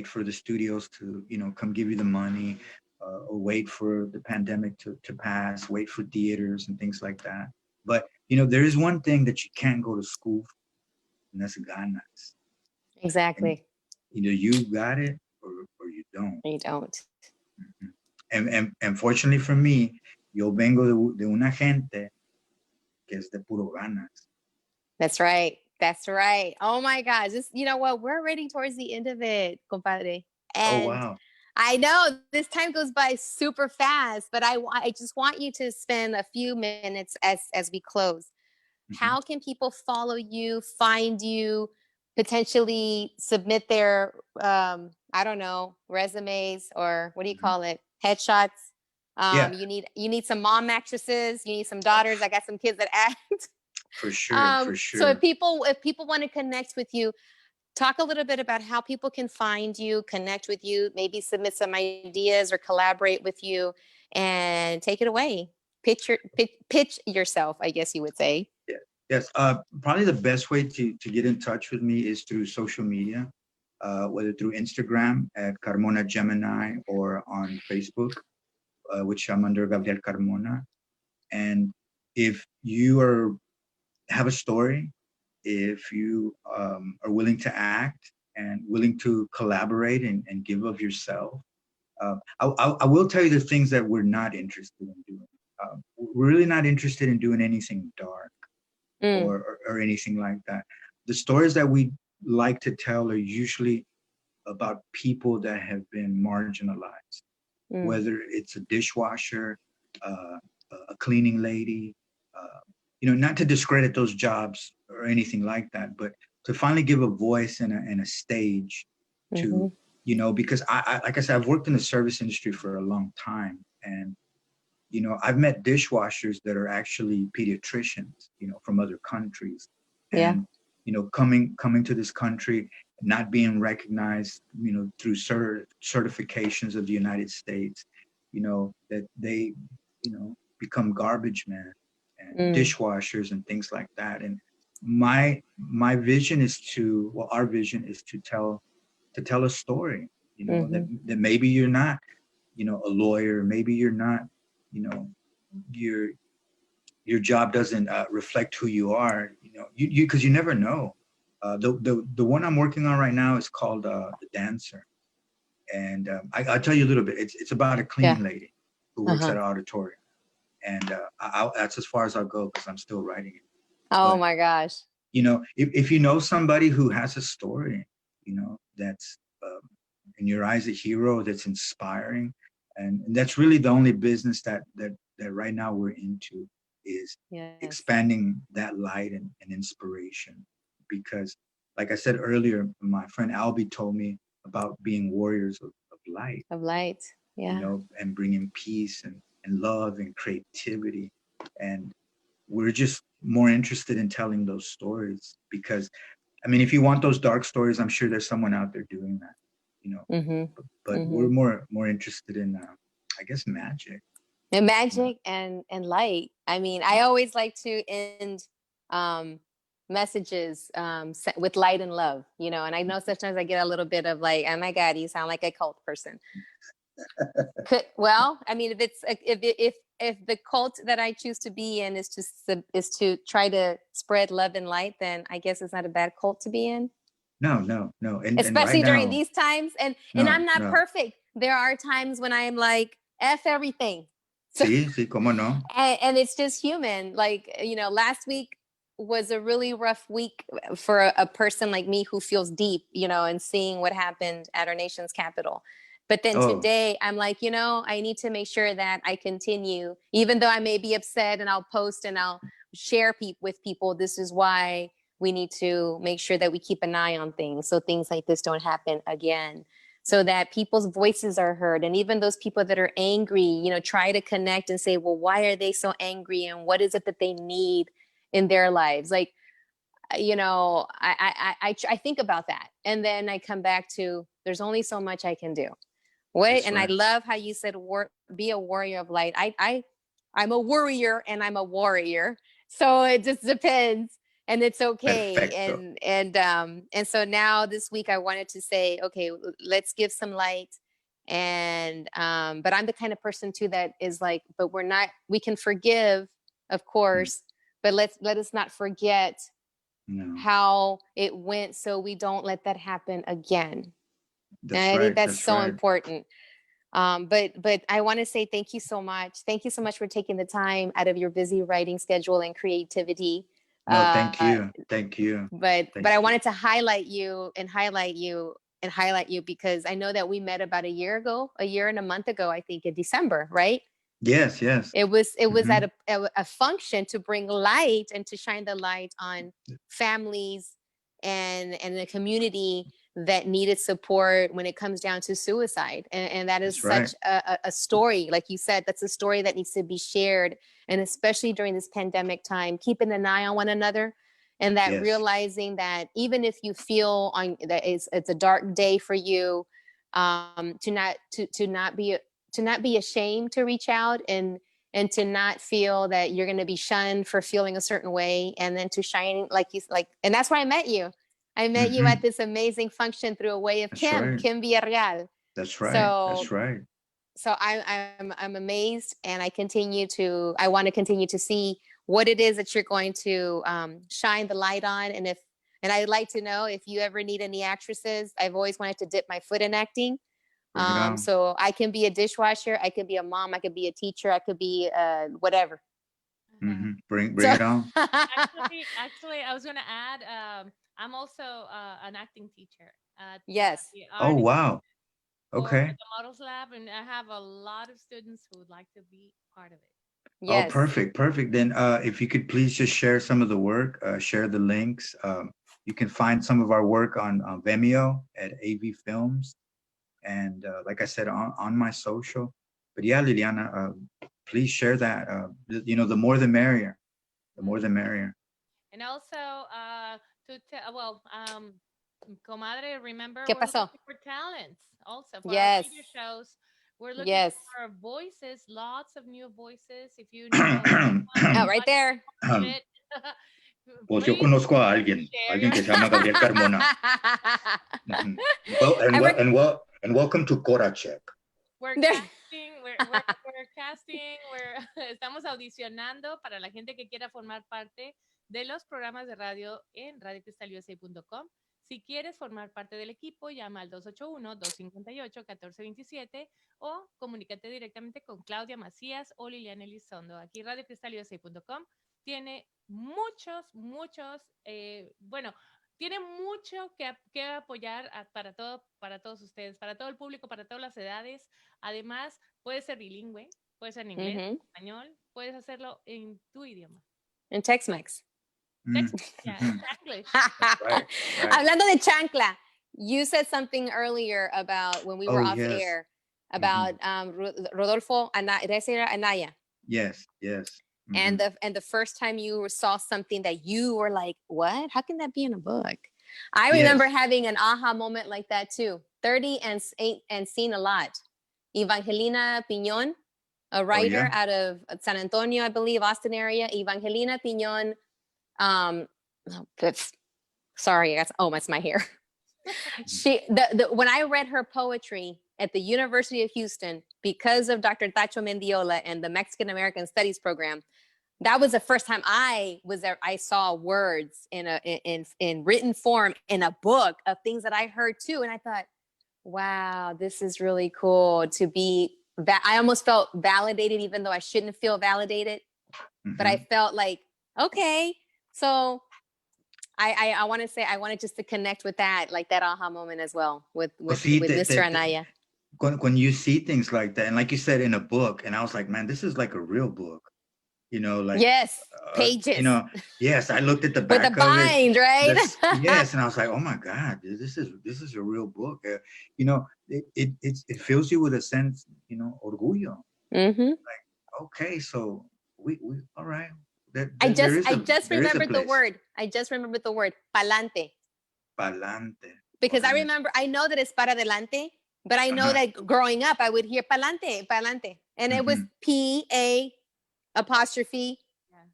for the studios to, come give you the money, or wait for the pandemic to pass, wait for theaters and things like that. But, there is one thing that you can't go to school for, and that's ganas. Exactly. And either you got it or you don't. You don't. And fortunately for me, yo vengo de una gente que es de puro ganas. That's right. That's right. Oh my gosh. You know what? We're already towards the end of it, compadre. And oh, wow. I know this time goes by super fast, but I just want you to spend a few minutes as we close. How can people follow you, find you, potentially submit their, I don't know, resumes, or what do you call it? Headshots. You need some mom actresses. You need some daughters. I got some kids that act. For sure. So if people want to connect with you, talk a little bit about how people can find you, connect with you, maybe submit some ideas or collaborate with you, and take it away. Pitch yourself, I guess you would say. Yeah. Yes. Probably the best way to get in touch with me is through social media, whether through Instagram at Carmona Gemini or on Facebook, which I'm under Gabriel Carmona. And if you have a story, if you are willing to act and willing to collaborate and give of yourself, I will tell you the things that we're not interested in doing. We're really not interested in doing anything dark or anything like that. The stories that we like to tell are usually about people that have been marginalized, whether it's a dishwasher, a cleaning lady, not to discredit those jobs or anything like that, but to finally give a voice and a stage to, because I like I said, I've worked in the service industry for a long time, and I've met dishwashers that are actually pediatricians, from other countries, and coming to this country, not being recognized, through certifications of the United States, that they, become garbage men and dishwashers and things like that. And my vision is our vision is to tell a story, that maybe you're not, a lawyer, maybe you're not, your job doesn't reflect who you are, because you never know. The one I'm working on right now is called The Dancer. And I'll tell you a little bit. It's about a cleaning lady who works at an auditorium. And that's as far as I'll go because I'm still writing it. Oh, my gosh. If you know somebody who has a story, that's in your eyes a hero, that's inspiring, and that's really the only business that right now we're into is expanding that light and inspiration. Because, like I said earlier, my friend Albie told me about being warriors of light. Of light, yeah. And bringing peace and love and creativity. And we're just more interested in telling those stories because, if you want those dark stories, I'm sure there's someone out there doing that, but we're more interested in, I guess, magic. And magic and light. I always like to end messages with light and love, and I know sometimes I get a little bit of like, oh my God, you sound like a cult person. If the cult that I choose to be in is to try to spread love and light, then I guess it's not a bad cult to be in. No. And especially right during now, these times. And I'm not perfect. There are times when I am like, F everything. So, sí, cómo no. And it's just human. Like, last week was a really rough week for a person like me who feels deep, and seeing what happened at our nation's capital. But then Oh. today I'm like, you know, I need to make sure that I continue, even though I may be upset, and I'll post and I'll share with people. This is why we need to make sure that we keep an eye on things, so things like this don't happen again, so that people's voices are heard. And even those people that are angry, you know, try to connect and say, well, why are they so angry? And what is it that they need in their lives? Like, you know, I think about that. And then I come back to, there's only so much I can do. That's And right. I love how you said, be a warrior of light. I'm a worrier and I'm a warrior. So it just depends. And it's okay. Perfecto. And so now this week I wanted to say, okay, let's give some light. And but I'm the kind of person too that is like, but we can forgive, of course, but let us not forget how it went, so we don't let that happen again. That's and I think right. that's so important. But I want to say thank you so much. Thank you so much for taking the time out of your busy writing schedule and creativity. No, thank you. Thank you. But Thank I you. wanted to highlight you because I know that we met about a year and a month ago, I think in December, right? Yes, yes. It was at a function to bring light and to shine the light on families and the community that needed support when it comes down to suicide. And that is such a story. Like you said, that's a story that needs to be shared. And especially during this pandemic time, keeping an eye on one another, and that realizing that even if you feel that it's a dark day for you, to not be ashamed to reach out, and to not feel that you're going to be shunned for feeling a certain way, and then to shine and that's where I met you. I met you at this amazing function through a way of Kim Villarreal. That's right. That's right. So I'm amazed, and I want to continue to see what it is that you're going to shine the light on. And I'd like to know if you ever need any actresses. I've always wanted to dip my foot in acting. So I can be a dishwasher, I could be a mom, I could be a teacher, I could be whatever. Bring it on. Actually, I was going to add, I'm also an acting teacher at yes. Oh, wow. Okay. For the Models Lab, and I have a lot of students who would like to be part of it. Yes. Oh, perfect. Then if you could please just share some of the work, share the links. You can find some of our work on Vimeo at AV Films. And like I said, on my social. But yeah, Liliana, please share that. You know, the more the merrier. The more the merrier. And also, Comadre, remember, ¿Qué we're pasó? looking for talents also for our Yes. radio shows. We're looking for voices, lots of new voices. If you know, right there. Pues yo conozco a alguien que se llama Gabriel Carmona. Well, and welcome to Korachek. We're casting, estamos audicionando para la gente que quiera formar parte de los programas de radio en radiocristalusa.com. Si quieres formar parte del equipo, llama al 281-258-1427 o comunícate directamente con Claudia Macías o Liliana Elizondo. Aquí radiocristalusa.com tiene tiene mucho que apoyar para todos ustedes, para todo el público, para todas las edades. Además, puedes ser bilingüe, puedes ser en inglés, en español, puedes hacerlo en tu idioma. En Tex-Mex. English. Right. Hablando de chancla, you said something earlier about when we were off air about Rodolfo Anaya. Yes. And the first time you saw something that you were like, what? How can that be in a book? I remember having an aha moment like that too. 30 and seen a lot. Evangelina Piñon, a writer out of San Antonio, I believe, Austin area. Evangelina Piñon. Sorry, that's my hair. When I read her poetry at the University of Houston, because of Dr. Tacho Mendiola and the Mexican American Studies program, that was the first time I was there. I saw words in written form in a book of things that I heard too, and I thought, wow, this is really cool to be. I almost felt validated, even though I shouldn't feel validated, but I felt like, okay, so. I want to say, I wanted just to connect with that, like that aha moment as well with Mr. Anaya. when you see things like that, and like you said, in a book, and I was like, man, this is like a real book, like, Yes, pages. Yes, I looked at the With a back of it. bind, right? Yes, and I was like, oh my God, this is a real book. It fills you with a sense, orgullo. Mm-hmm. Like, okay, so we all right. I just there is a remembered the place. word. I just remembered the word pa'lante. Pa'lante. Because Oh, I know that it's para adelante, but I know that growing up, I would hear pa'lante, pa'lante. And it was P-A apostrophe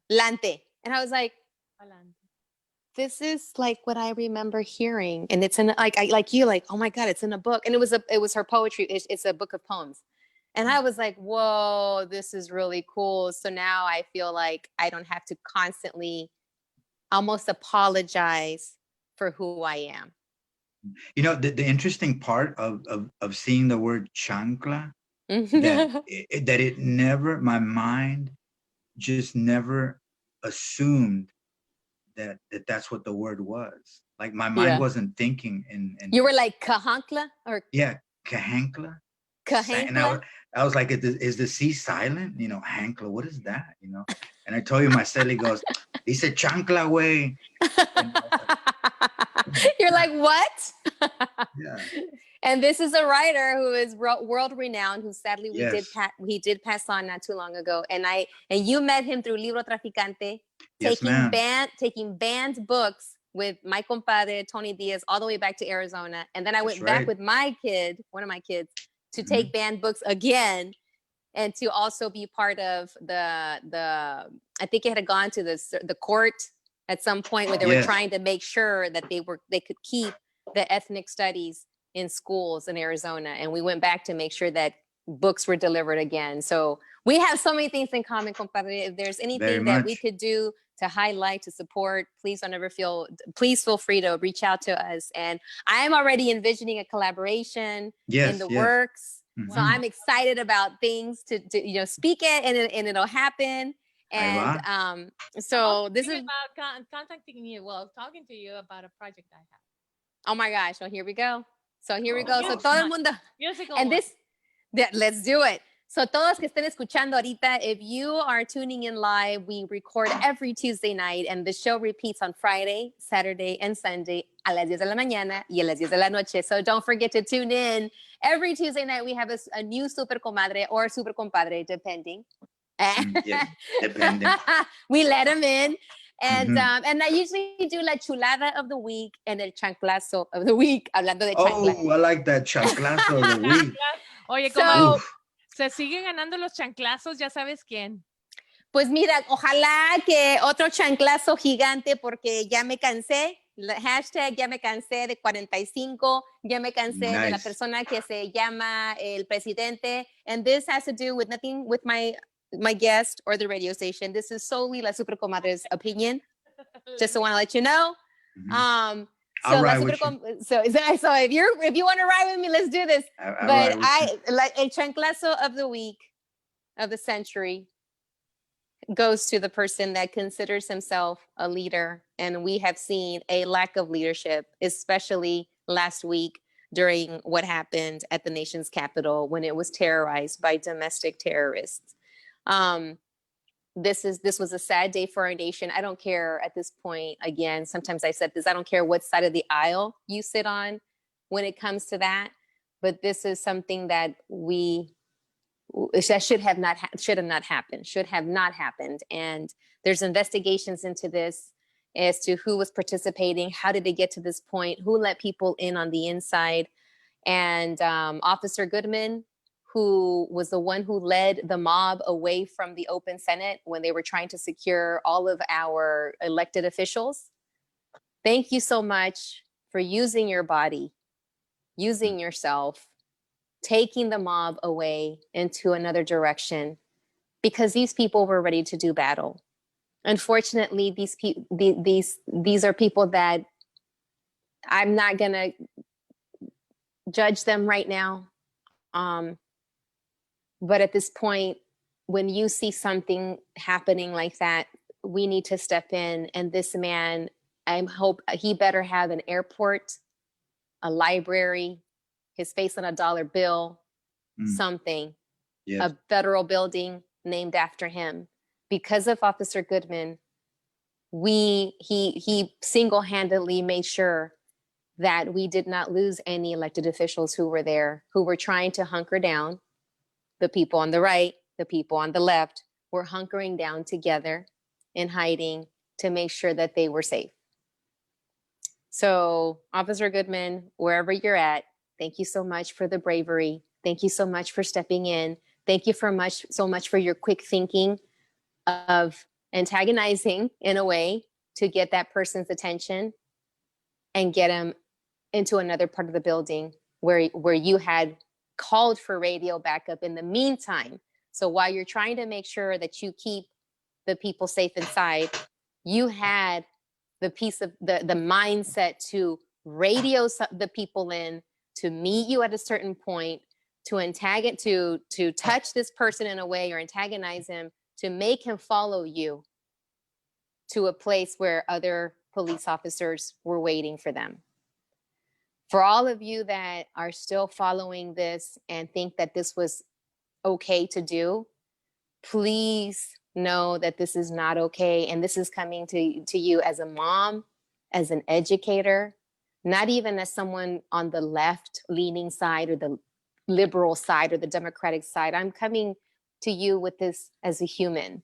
lante. And I was like, this is like what I remember hearing. And it's in like you, like, oh my God, it's in a book. And it was her poetry. It's a book of poems. And I was like, whoa, this is really cool. So now I feel like I don't have to constantly almost apologize for who I am. The interesting part of seeing the word chancla, that it never, my mind just never assumed that's what the word was. Like my mind wasn't thinking in You were like kahankla or kahankla. And I was like, is the C silent? Hankla, what is that? And I told you, my celly goes, he said chancla way. You're like, what? Yeah. And this is a writer who is world renowned, who sadly he did pass on not too long ago. And you met him through Libro Traficante, taking banned books with my compadre Tony Diaz all the way back to Arizona. And then I went back with one of my kids, to take banned books again, and to also be part of the I think it had gone to the court at some point where they were trying to make sure that they could keep the ethnic studies in schools in Arizona. And we went back to make sure that books were delivered again. So we have so many things in common, compadre. If there's anything that we could do to highlight, to support, please feel free to reach out to us. And I am already envisioning a collaboration in the works. Mm-hmm. So I'm excited about things to speak it, and it'll happen. And so this is about contacting you. Well, talking to you about a project I have. Oh my gosh! So here we go. So todo el mundo. And let's do it. So todos que estén escuchando ahorita, if you are tuning in live, we record every Tuesday night, and the show repeats on Friday, Saturday, and Sunday a las 10 de la mañana y a las 10 de la noche. So don't forget to tune in. Every Tuesday night, we have a new super comadre or super compadre, depending. Depending. We let them in. And and I usually do la chulada of the week and el chanclazo of the week. Hablando de chancla. Oh, I like that chanclazo of the week. Oye, como se siguen ganando los chanclazos, ya sabes quién. Pues mira, ojalá que otro chanclazo gigante, porque ya me cansé. Hashtag ya me cansé de 45. Ya me cansé de la persona que se llama el presidente. And this has to do with nothing with my guest or the radio station. This is solely La Super Comadre's opinion. Just want to let you know. So if you want to ride with me, let's do this. But I like a chanclazo of the week, of the century, goes to the person that considers himself a leader. And we have seen a lack of leadership, especially last week during what happened at the nation's capital when it was terrorized by domestic terrorists. This was a sad day for our nation. I don't care at this point. Again, sometimes I said this, I don't care what side of the aisle you sit on when it comes to that, but this is something that should have not happened. And there's investigations into this as to who was participating, how did it get to this point, who let people in on the inside. And Officer Goodman, who was the one who led the mob away from the open Senate when they were trying to secure all of our elected officials. Thank you so much for using your body, using yourself, taking the mob away into another direction, because these people were ready to do battle. Unfortunately, these are people that I'm not gonna judge them right now. But at this point, when you see something happening like that, we need to step in. And this man, I hope he better have an airport, a library, his face on a dollar bill, something, Yes. a federal building named after him. Because of Officer Goodman, he single-handedly made sure that we did not lose any elected officials who were there, who were trying to hunker down. The people on the right, the people on the left were hunkering down together and hiding to make sure that they were safe. So, Officer Goodman, wherever you're at, thank you so much for the bravery. Thank you so much for stepping in. Thank you so much for your quick thinking of antagonizing in a way to get that person's attention and get him into another part of the building where you had called for radio backup in the meantime. So while you're trying to make sure that you keep the people safe inside, you had the piece of the mindset to radio the people in, to meet you at a certain point, to touch this person in a way or antagonize him, to make him follow you to a place where other police officers were waiting for them. For all of you that are still following this and think that this was okay to do, please know that this is not okay. And this is coming to you as a mom, as an educator, not even as someone on the left leaning side or the liberal side or the Democratic side. I'm coming to you with this as a human.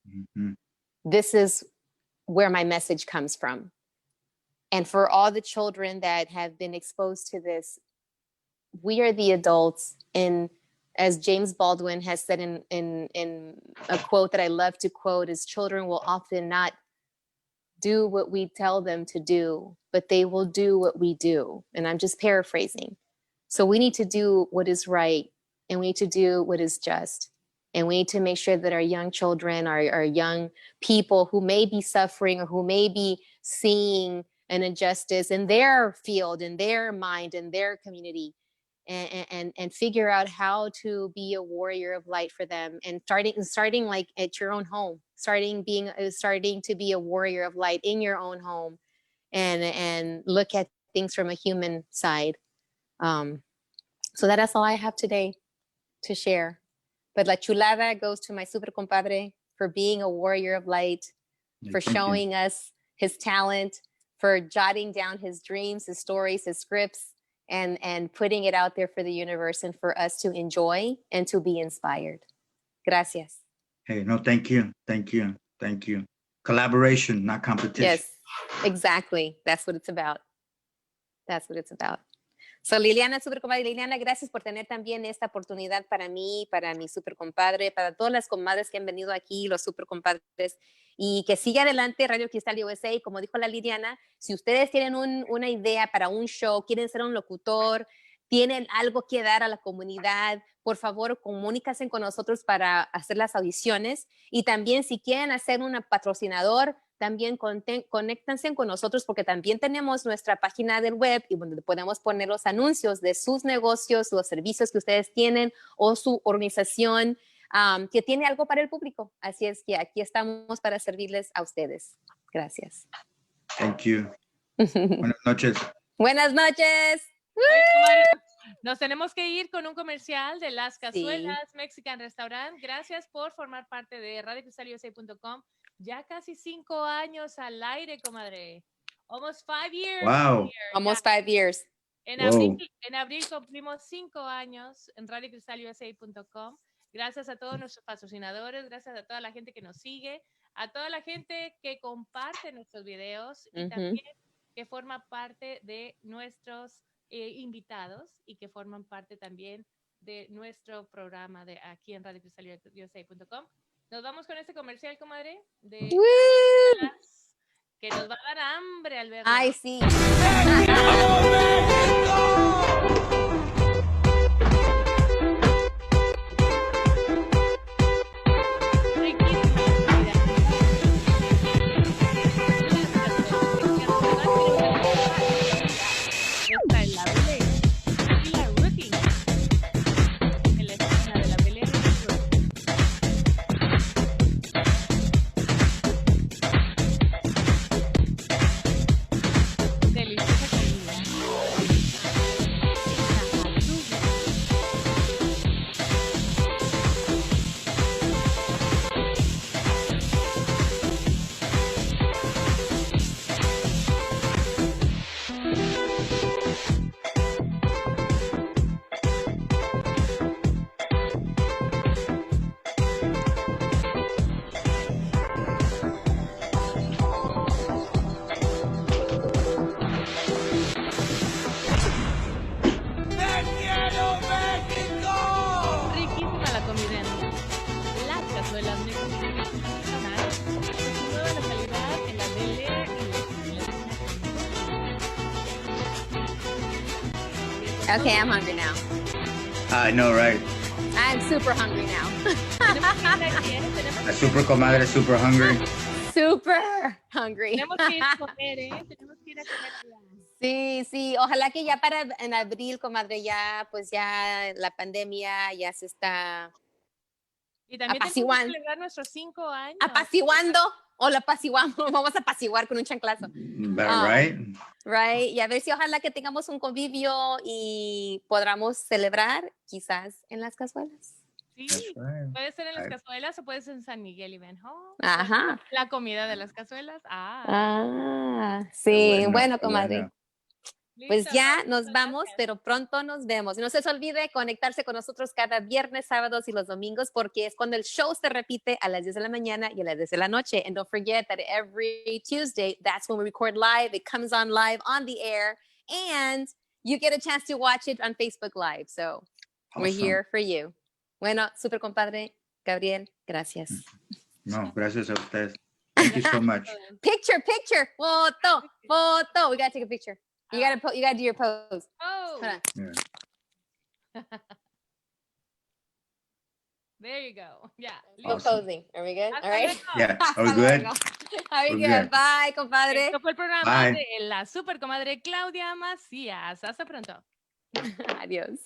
Mm-hmm. This is where my message comes from. And for all the children that have been exposed to this, we are the adults. And as James Baldwin has said in a quote that I love to quote, is children will often not do what we tell them to do, but they will do what we do. And I'm just paraphrasing. So we need to do what is right, and we need to do what is just. And we need to make sure that our young children, our young people who may be suffering or who may be seeing an injustice in their field, in their mind, in their community, and figure out how to be a warrior of light for them. And starting like at your own home, starting to be a warrior of light in your own home, and look at things from a human side. So that's all I have today to share. But La Chulada goes to my super compadre for being a warrior of light, for showing us his talent, for jotting down his dreams, his stories, his scripts, and putting it out there for the universe and for us to enjoy and to be inspired. Gracias. Hey, no, thank you. Thank you. Thank you. Collaboration, not competition. Yes, exactly. That's what it's about. That's what it's about. So Liliana, super compadre Liliana, gracias por tener también esta oportunidad para mí, para mi super compadre, para todas las comadres que han venido aquí, los super compadres, y que siga adelante Radio Cristal USA. Como dijo la Liliana, si ustedes tienen una idea para un show, quieren ser un locutor, tienen algo que dar a la comunidad, por favor, comuníquense con nosotros para hacer las audiciones. Y también si quieren hacer un patrocinador, también conéctense con nosotros, porque también tenemos nuestra página del web y donde podemos poner los anuncios de sus negocios, los servicios que ustedes tienen o su organización que tiene algo para el público. Así es que aquí estamos para servirles a ustedes. Gracias. Thank you. Buenas noches. Buenas noches. Nos tenemos que ir con un comercial de Las Cazuelas Mexican Restaurant. Gracias por formar parte de RadioCristalUSA.com. Ya casi 5 años al aire, comadre. Almost 5 years. Wow. Almost 5 years. En abril cumplimos 5 años en RadioCristalUSA.com. Gracias a todos nuestros patrocinadores, gracias a toda la gente que nos sigue, a toda la gente que comparte nuestros videos y también que forma parte de nuestros invitados y que forman parte también de nuestro programa de aquí en RadioCristalUSA.com. Nos vamos con este comercial, comadre, de que nos va a dar hambre al verlo. Ay, sí. Deliciosa comida. Okay, I'm hungry now. I know, right? I'm super hungry now. Tenemos que ir a quién? Tenemos La super comadre, super hungry. Super hungry. tenemos que ir a comer, ¿eh? Tenemos que ir a comer allá. Sí, sí, ojalá que ya para en abril, comadre, ya pues ya la pandemia ya se está Y también tenemos que apaciguando, celebrar nuestros 5 años. apaciguando o la apaciguamos, vamos a apaciguar con un chanclazo. Right? Right, y a ver si ojalá que tengamos un convivio y podamos celebrar quizás en las cazuelas. Sí, That's right. puede ser en las Ay. cazuelas o puede ser en San Miguel y Benjo. Ajá. La comida de las cazuelas. Sí, Qué bueno, qué comadre. Pues Listo, ya muchas nos vamos, gracias. pero pronto nos vemos. Y no se les olvide conectarse con nosotros cada viernes, sábados y los domingos, porque es cuando el show se repite a las 10 de la mañana y a las 10 de la noche. And don't forget that every Tuesday, that's when we record live. It comes on live on the air, and you get a chance to watch it on Facebook Live. So we're Awesome. here for you. Bueno, super compadre, Gabriel, gracias. No, gracias a ustedes. Thank you so much. Picture, photo. We gotta take a picture. You gotta do your pose. Oh, Hold on. Yeah. there you go. Yeah. Still Awesome. posing. Are we good? Hasta All right. luego. Yeah, are we Hasta good? luego. Are we We're good? good. Bye, compadre. Esto fue el programa Bye. de la super comadre Claudia Macias. Hasta pronto. Adiós.